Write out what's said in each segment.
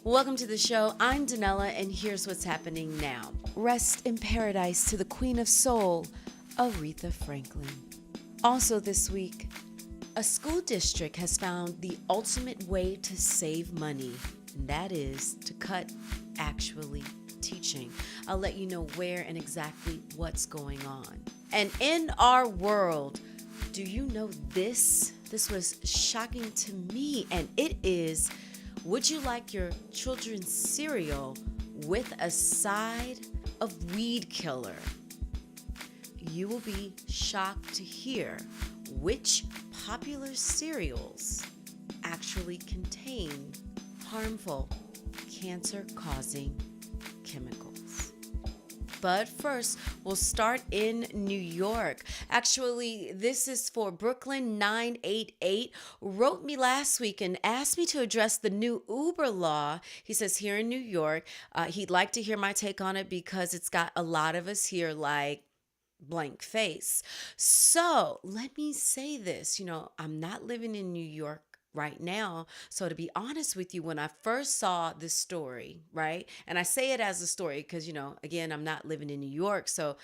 Welcome to the show. I'm Danella, and here's what's happening now. Rest in paradise to the Queen of Soul, Aretha Franklin. Also this week, a school district has found the ultimate way to save money, and that is to cut actually teaching. I'll let you know where and exactly what's going on. And in our world, do you know this? This was shocking to me, and it is, would you like your children's cereal with a side of weed killer? You will be shocked to hear which popular cereals actually contain harmful, cancer-causing chemicals. But first, we'll start in New York. Actually, this is for Brooklyn 988. Wrote me last week and asked me to address the new Uber law. He says here in New York, he'd like to hear my take on it because it's got a lot of us here like blank face. So let me say this, I'm not living in New York right now. So to be honest with you, when I first saw this story, right? And I say it as a story because, again, I'm not living in New York. So it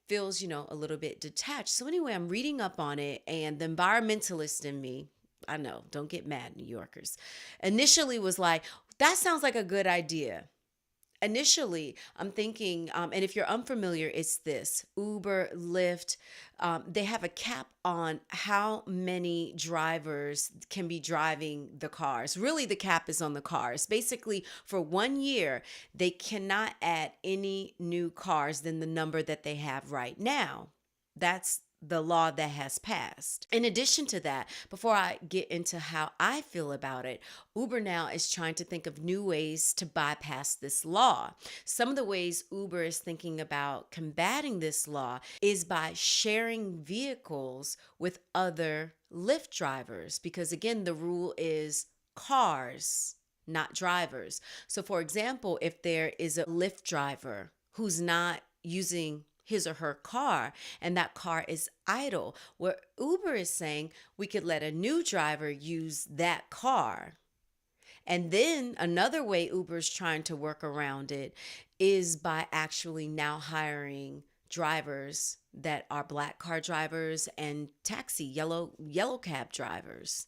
feels, a little bit detached. So anyway, I'm reading up on it, and the environmentalist in me, I know, don't get mad, New Yorkers, initially was like, that sounds like a good idea. Initially, I'm thinking, and if you're unfamiliar, it's this Uber, Lyft. They have a cap on how many drivers can be driving the cars. Really, the cap is on the cars. Basically, for 1 year, they cannot add any new cars than the number that they have right now. That's the law that has passed. In addition to that, before I get into how I feel about it, Uber now is trying to think of new ways to bypass this law. Some of the ways Uber is thinking about combating this law is by sharing vehicles with other Lyft drivers, because again, the rule is cars, not drivers. So for example, if there is a Lyft driver who's not using his or her car, and that car is idle, where Uber is saying we could let a new driver use that car. And then another way Uber's trying to work around it is by actually now hiring drivers that are black car drivers and taxi yellow cab drivers.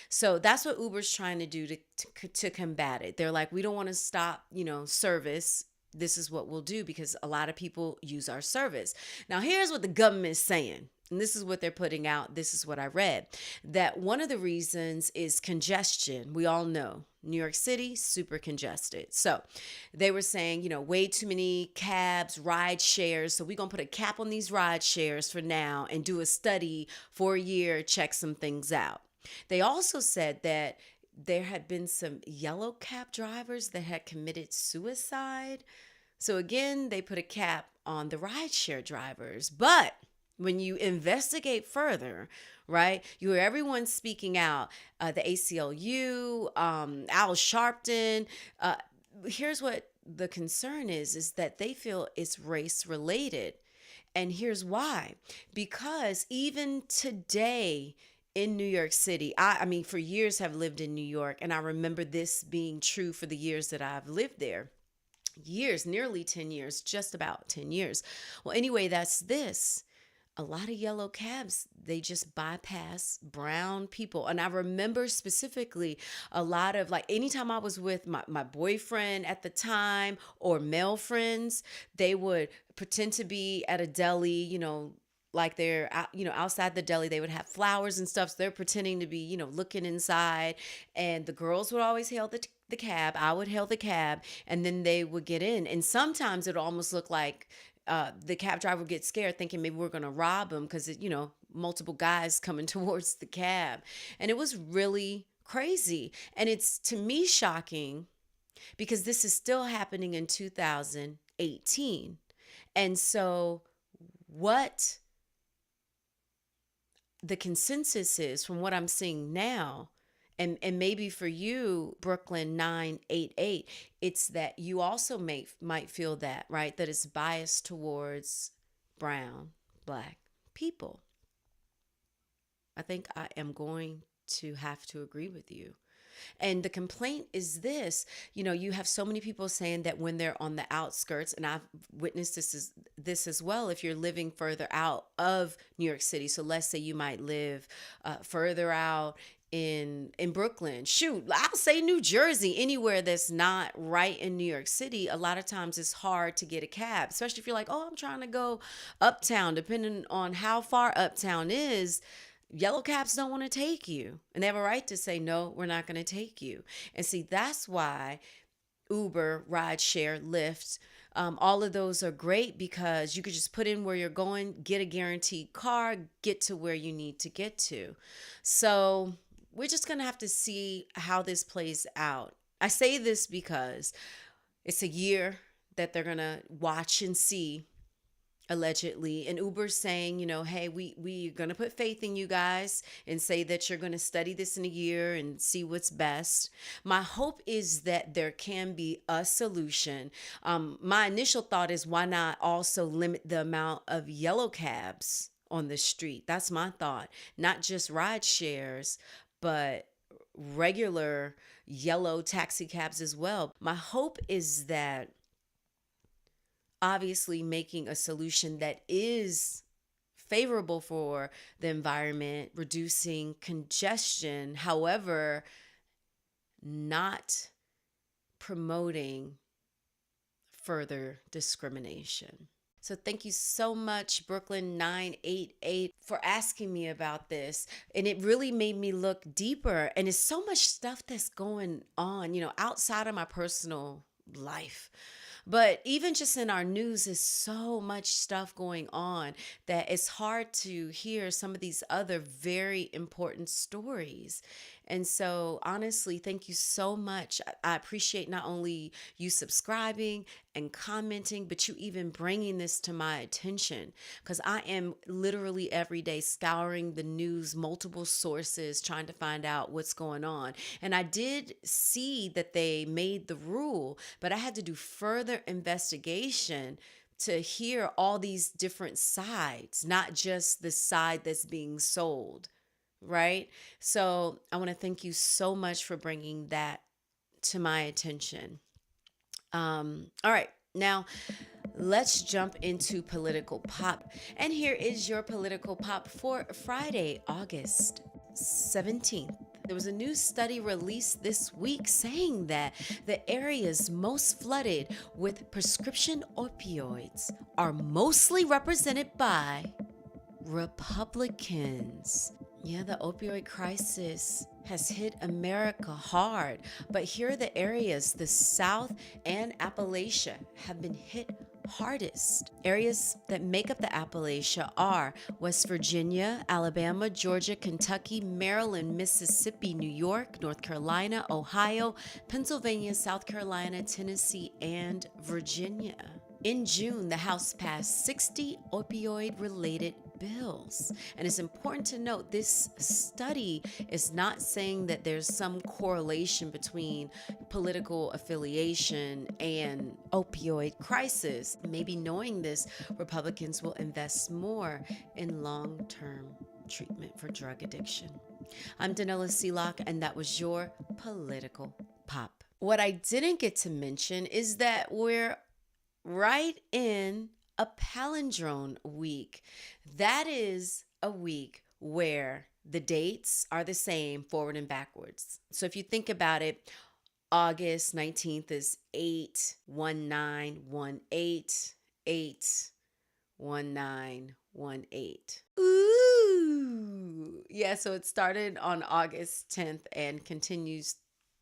So that's what Uber's trying to do to combat it. They're like, we don't want to stop, service. This is what we'll do because a lot of people use our service. Now, here's what the government is saying. And this is what they're putting out. This is what I read. That one of the reasons is congestion. We all know New York City, super congested. So they were saying, way too many cabs, ride shares. So we're going to put a cap on these ride shares for now and do a study for a year, check some things out. They also said that there had been some yellow cab drivers that had committed suicide. So again, they put a cap on the rideshare drivers. But when you investigate further, right, you hear everyone speaking out, the ACLU, Al Sharpton. Here's what the concern is that they feel it's race related. And here's why. Because even today, in New York City, I mean, for years have lived in New York, and I remember this being true for the years that I've lived there. Years, nearly 10 years, just about 10 years. Well, anyway, that's this. A lot of yellow cabs, they just bypass brown people. And I remember specifically a lot of, like, anytime I was with my boyfriend at the time or male friends, they would pretend to be at a deli, like they're outside the deli. They would have flowers and stuff, so they're pretending to be looking inside, and the girls would always hail the cab. I would hail the cab, and then they would get in, and sometimes it almost looked like the cab driver would get scared thinking maybe we're going to rob him because multiple guys coming towards the cab. And it was really crazy, and it's, to me, shocking because this is still happening in 2018. And so what the consensus is, from what I'm seeing now, and maybe for you, Brooklyn 988, it's that you also might feel that, right? That it's biased towards brown, black people. I think I am going to have to agree with you And the complaint is this, you have so many people saying that when they're on the outskirts, and I've witnessed this as well, if you're living further out of New York City. So let's say you might live further out in Brooklyn. Shoot, I'll say New Jersey, anywhere that's not right in New York City. A lot of times it's hard to get a cab, especially if you're like, oh, I'm trying to go uptown. Depending on how far uptown is, yellow cabs don't want to take you, and they have a right to say, no, we're not going to take you. And see, that's why Uber, rideshare, Lyft, all of those are great, because you could just put in where you're going, get a guaranteed car, get to where you need to get to. So we're just going to have to see how this plays out. I say this because it's a year that they're going to watch and see, allegedly. And Uber's saying, hey, we're going to put faith in you guys and say that you're going to study this in a year and see what's best. My hope is that there can be a solution. My initial thought is, why not also limit the amount of yellow cabs on the street? That's my thought. Not just ride shares, but regular yellow taxi cabs as well. My hope is that, obviously, making a solution that is favorable for the environment, reducing congestion, however, not promoting further discrimination. So thank you so much, Brooklyn 988, for asking me about this. And it really made me look deeper. And it's so much stuff that's going on, outside of my personal life. But even just in our news is so much stuff going on that it's hard to hear some of these other very important stories. And so, honestly, thank you so much. I appreciate not only you subscribing and commenting, but you even bringing this to my attention, because I am literally every day scouring the news, multiple sources, trying to find out what's going on. And I did see that they made the rule, but I had to do further investigation to hear all these different sides, not just the side that's being sold. Right? So I want to thank you so much for bringing that to my attention. All right. Now, let's jump into political pop. And here is your political pop for Friday, August 17th. There was a new study released this week saying that the areas most flooded with prescription opioids are mostly represented by Republicans. Yeah, the opioid crisis has hit America hard, but here are the areas: the South and Appalachia have been hit hardest. Areas that make up the Appalachia are West Virginia, Alabama, Georgia, Kentucky, Maryland, Mississippi, New York, North Carolina, Ohio, Pennsylvania, South Carolina, Tennessee, and Virginia. In June, the House passed 60 opioid-related bills. And it's important to note, this study is not saying that there's some correlation between political affiliation and opioid crisis. Maybe knowing this, Republicans will invest more in long-term treatment for drug addiction. I'm DanellaNOW, and that was your political pop. What I didn't get to mention is that we're right in a palindrome week. That is a week where the dates are the same forward and backwards. So if you think about it, August 19th is 8/19/18, 8/19/18. Ooh. Yeah, so it started on August 10th and continues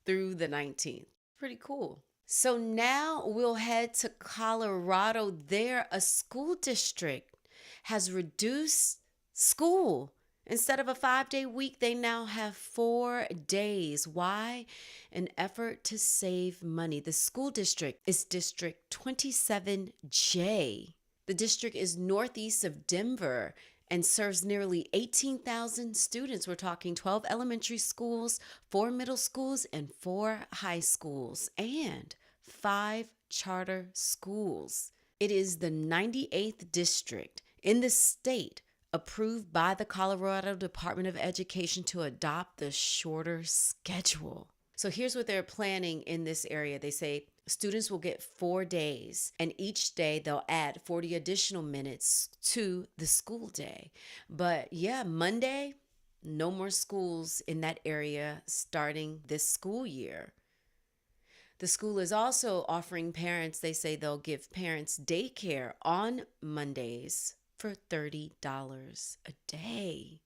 through the 19th. Pretty cool. So now we'll head to Colorado. There, a school district has reduced school. Instead of a 5-day week, they now have 4 days. Why? An effort to save money. The school district is District 27J. The district is northeast of Denver and serves nearly 18,000 students. We're talking 12 elementary schools, 4 middle schools, and 4 high schools, and 5 charter schools. It is the 98th district in the state approved by the Colorado Department of Education to adopt the shorter schedule. So here's what they're planning in this area. They say students will get 4 days, and each day they'll add 40 additional minutes to the school day. But yeah, Monday, no more schools in that area starting this school year. The school is also offering parents, they say they'll give parents daycare on Mondays for $30 a day.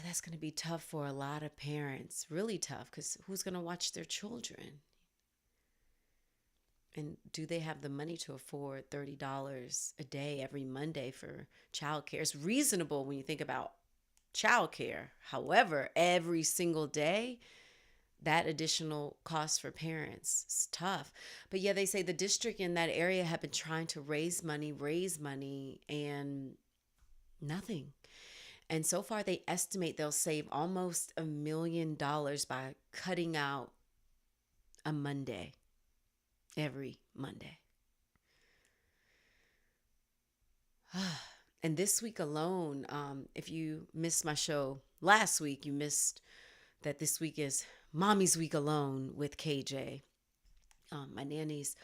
That's going to be tough for a lot of parents, really tough, because who's going to watch their children? And do they have the money to afford $30 a day every Monday for childcare? It's reasonable when you think about childcare. However, every single day, that additional cost for parents is tough. But yeah, they say the district in that area have been trying to raise money, and nothing. And so far, they estimate they'll save almost $1 million by cutting out a Monday, every Monday. And this week alone, if you missed my show last week, you missed that this week is Mommy's Week Alone with KJ. My nanny's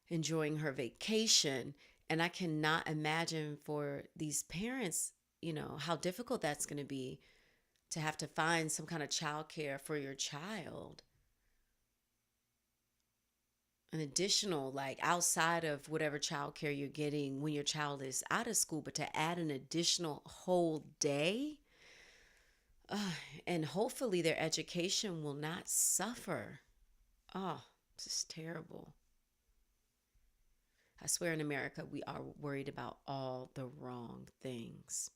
enjoying her vacation, and I cannot imagine for these parents, how difficult that's going to be to have to find some kind of childcare for your child. An additional, like outside of whatever childcare you're getting when your child is out of school, but to add an additional whole day. And hopefully their education will not suffer. Oh, this is terrible. I swear in America, we are worried about all the wrong things.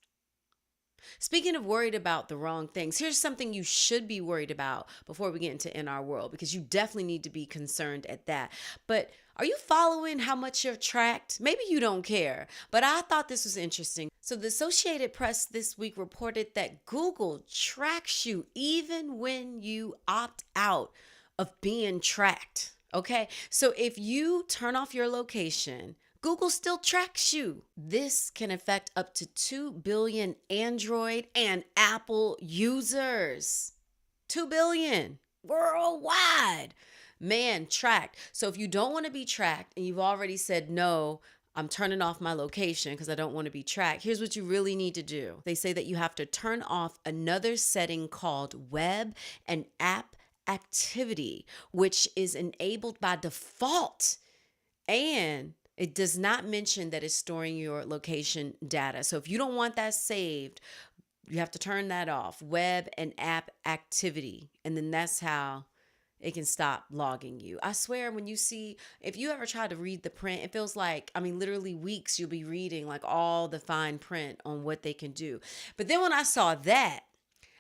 Speaking of worried about the wrong things, here's something you should be worried about before we get into In Our World, because you definitely need to be concerned at that. But are you following how much you're tracked? Maybe you don't care, but I thought this was interesting. So the Associated Press this week reported that Google tracks you even when you opt out of being tracked. Okay, so if you turn off your location, Google still tracks you. This can affect up to 2 billion Android and Apple users. 2 billion worldwide. Man, tracked. So if you don't want to be tracked and you've already said, no, I'm turning off my location because I don't want to be tracked, here's what you really need to do. They say that you have to turn off another setting called Web and App Activity, which is enabled by default. And it does not mention that it's storing your location data. So if you don't want that saved, you have to turn that off. Web and App Activity. And then that's how it can stop logging you. I swear, when you see, if you ever try to read the print, it feels like, literally weeks you'll be reading like all the fine print on what they can do. But then when I saw that,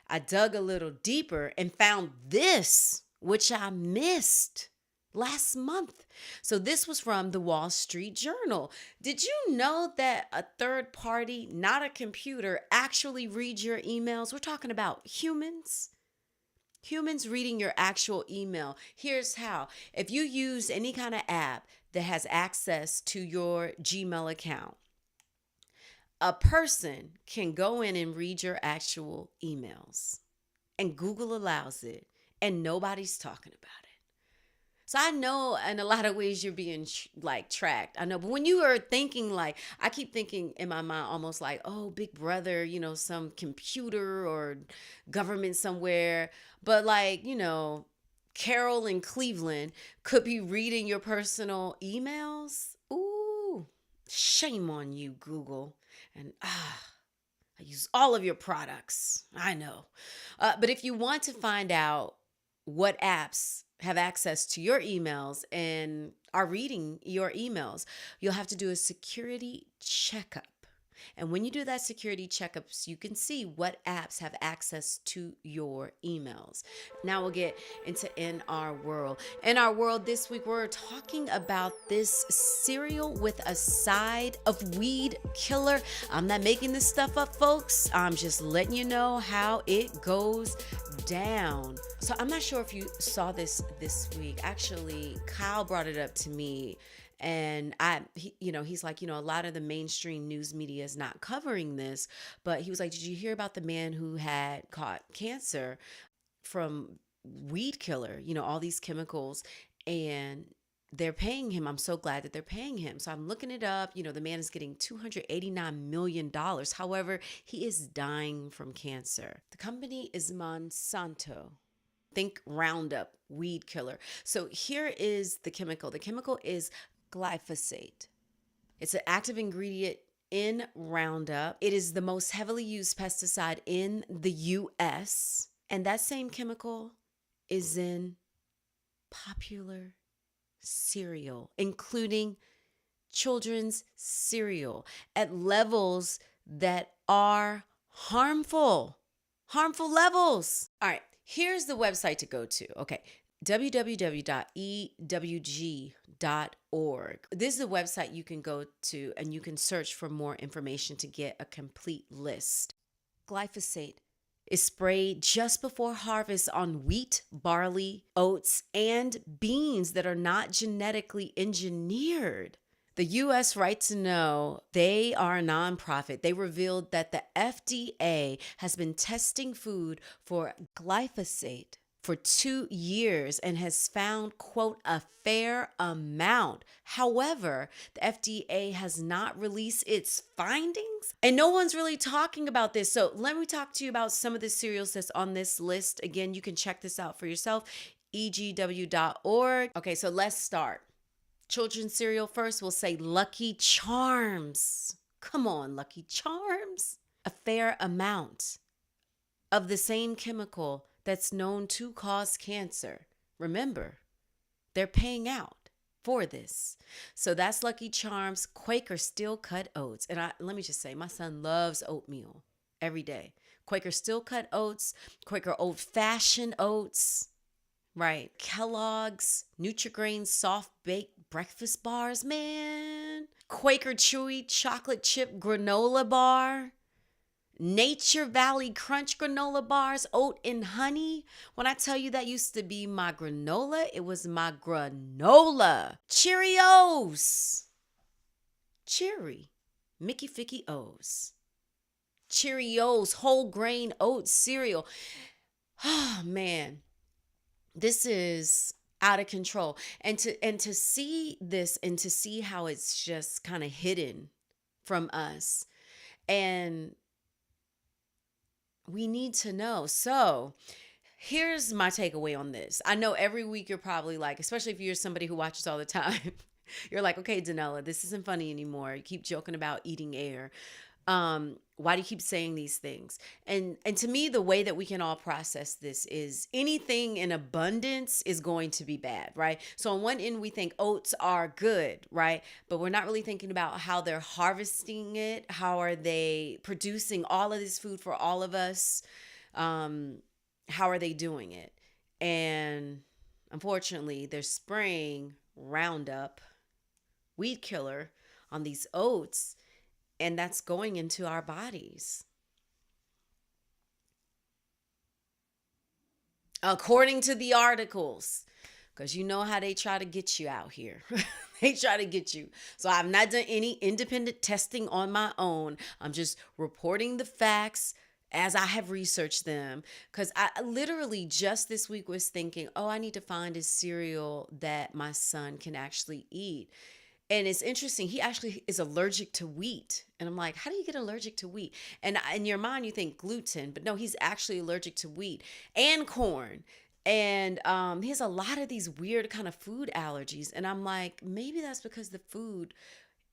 I dug a little deeper and found this, which I missed last month. So this was from the Wall Street Journal. Did you know that a third party, not a computer, actually reads your emails? We're talking about humans. Humans reading your actual email. Here's how. If you use any kind of app that has access to your Gmail account, a person can go in and read your actual emails. And Google allows it. And nobody's talking about it. So I know in a lot of ways you're being tracked. I know, but when you are thinking I keep thinking in my mind almost like, oh, Big Brother, some computer or government somewhere. But Carol in Cleveland could be reading your personal emails. Ooh, shame on you, Google. And I use all of your products. I know. But if you want to find out what apps have access to your emails and are reading your emails, you'll have to do a security checkup. And when you do that security checkups, you can see what apps have access to your emails. Now we'll get into In Our World. In Our World this week, we're talking about this cereal with a side of weed killer. I'm not making this stuff up, folks. I'm just letting you know how it goes down. So I'm not sure if you saw this week. Actually, Kyle brought it up to me. And he's like, a lot of the mainstream news media is not covering this, but he was like, did you hear about the man who had caught cancer from weed killer, all these chemicals, and they're paying him. I'm so glad that they're paying him. So I'm looking it up. The man is getting $289 million. However, he is dying from cancer. The company is Monsanto. Think Roundup, weed killer. So here is the chemical. The chemical is glyphosate. It's an active ingredient in Roundup. It is the most heavily used pesticide in the US. And that same chemical is in popular cereal, including children's cereal, at levels that are harmful levels. All right, here's the website to go to. Okay, www.ewg.org. This is the website you can go to, and you can search for more information to get a complete list. Glyphosate is sprayed just before harvest on wheat, barley, oats, and beans that are not genetically engineered. The U.S. Right to Know, they are a nonprofit. They revealed that the FDA has been testing food for glyphosate for 2 years and has found, quote, a fair amount. However, the FDA has not released its findings, and no one's really talking about this. So let me talk to you about some of the cereals that's on this list. Again, you can check this out for yourself, egw.org. Okay, so let's start. Children's cereal first, we'll say Lucky Charms. Come on, Lucky Charms. A fair amount of the same chemical that's known to cause cancer. Remember, they're paying out for this. So that's Lucky Charms, Quaker Steel Cut Oats. And let me just say, my son loves oatmeal every day. Quaker Steel Cut Oats, Quaker Old Fashioned Oats, right? Kellogg's Nutri-Grain Soft Baked Breakfast Bars, man. Quaker Chewy Chocolate Chip Granola Bar. Nature Valley Crunch granola bars, oat and honey. When I tell you that used to be my granola, it was my granola. Cheerios. Cheery. Mickey Ficky O's. Cheerios, whole grain oat cereal. Oh man, this is out of control. And to see this and to see how it's just kind of hidden from us. And we need to know. So here's my takeaway on this. I know every week you're probably like, especially if you're somebody who watches all the time, you're like, okay, Danella, this isn't funny anymore. You keep joking about eating air. Why do you keep saying these things? And to me, the way that we can all process this is anything in abundance is going to be bad, right? So on one end, we think oats are good, right? But we're not really thinking about how they're harvesting it. How are they producing all of this food for all of us? How are they doing it? And unfortunately, they're spraying Roundup, weed killer, on these oats, and that's going into our bodies. According to the articles, because you know how they try to get you out here. They try to get you. So I've not done any independent testing on my own. I'm just reporting the facts as I have researched them. Because I literally just this week was thinking, oh, I need to find a cereal that my son can actually eat. And it's interesting. He actually is allergic to wheat. And I'm like, how do you get allergic to wheat? And in your mind, you think gluten. But no, he's actually allergic to wheat and corn. And he has a lot of these weird kind of food allergies. And I'm like, maybe that's because the food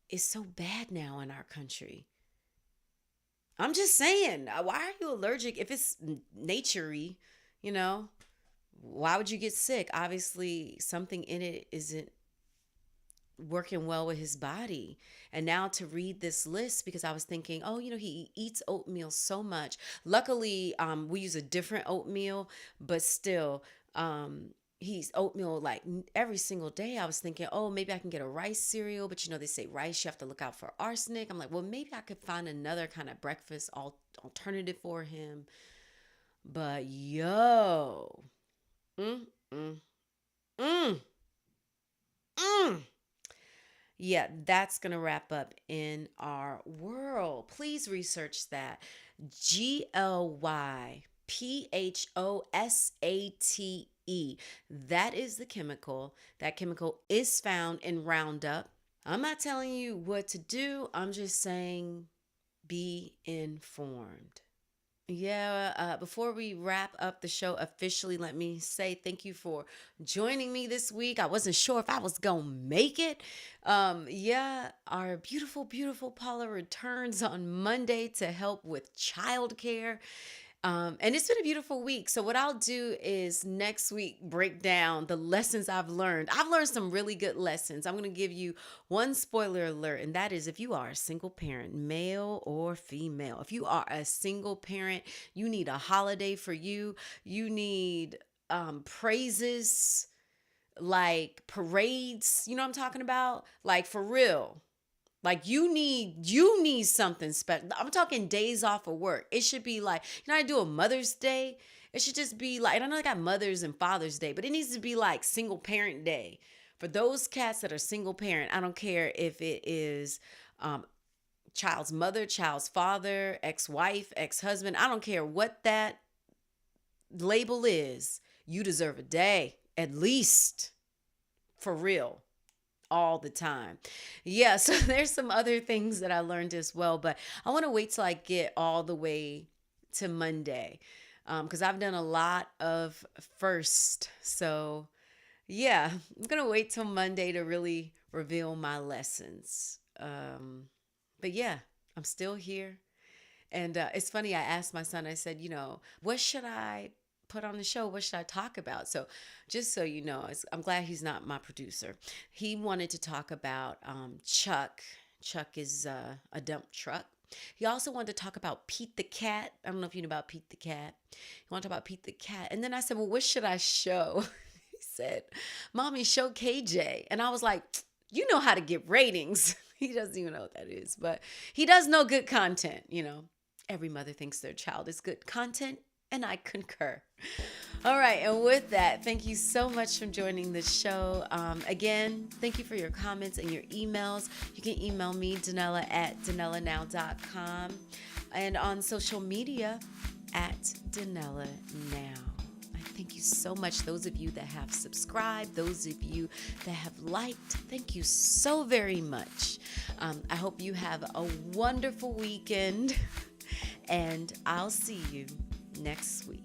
is so bad now in our country. I'm just saying, why are you allergic if it's nature-y, Why would you get sick? Obviously, something in it isn't working well with his body. And now to read this list, because I was thinking, oh, he eats oatmeal so much. Luckily, we use a different oatmeal, but still, he's oatmeal like every single day. I was thinking, oh, maybe I can get a rice cereal, but they say rice, you have to look out for arsenic. I'm like, well, maybe I could find another kind of breakfast alternative for him. But yo, yeah, that's going to wrap up in our world. Please research that. glyphosate E. That is the chemical. That chemical is found in Roundup. I'm not telling you what to do. I'm just saying be informed. Yeah, before we wrap up the show officially, let me say thank you for joining me this week. I wasn't sure if I was going to make it. Yeah, our beautiful, beautiful Paula returns on Monday to help with childcare. And it's been a beautiful week. So, what I'll do is next week break down the lessons I've learned. I've learned some really good lessons. I'm going to give you one spoiler alert, and that is if you are a single parent, male or female, if you are a single parent, you need a holiday for you. You need praises, like parades. You know what I'm talking about? Like for real. Like you need something special. I'm talking days off of work. It should be like, I do a Mother's Day. It should just be like, I know I got Mother's and Father's Day, but it needs to be like single parent day. For those cats that are single parent, I don't care if it is child's mother, child's father, ex-wife, ex-husband. I don't care what that label is. You deserve a day, at least, for real. All the time. Yeah, so there's some other things that I learned as well, but I want to wait till I get all the way to Monday because I've done a lot of first. So yeah, I'm going to wait till Monday to really reveal my lessons. But yeah, I'm still here. And it's funny, I asked my son, I said, what should I put on the show? What should I talk about? So just so you know, I'm glad he's not my producer. He wanted to talk about Chuck. Chuck is a dump truck. He also wanted to talk about Pete the cat. I don't know if you know about Pete the cat. He wanted to talk about Pete the cat. And then I said, well, what should I show? He said, Mommy, show KJ. And I was like, you know how to get ratings. He doesn't even know what that is, but he does know good content. Every mother thinks their child is good content, and I concur. All right, and with that, thank you so much for joining the show. Again, thank you for your comments and your emails. You can email me, Danella at DanellaNOW.com, and on social media at DanellaNOW. I thank you so much. Those of you that have subscribed, those of you that have liked, thank you so very much. I hope you have a wonderful weekend, and I'll see you next week.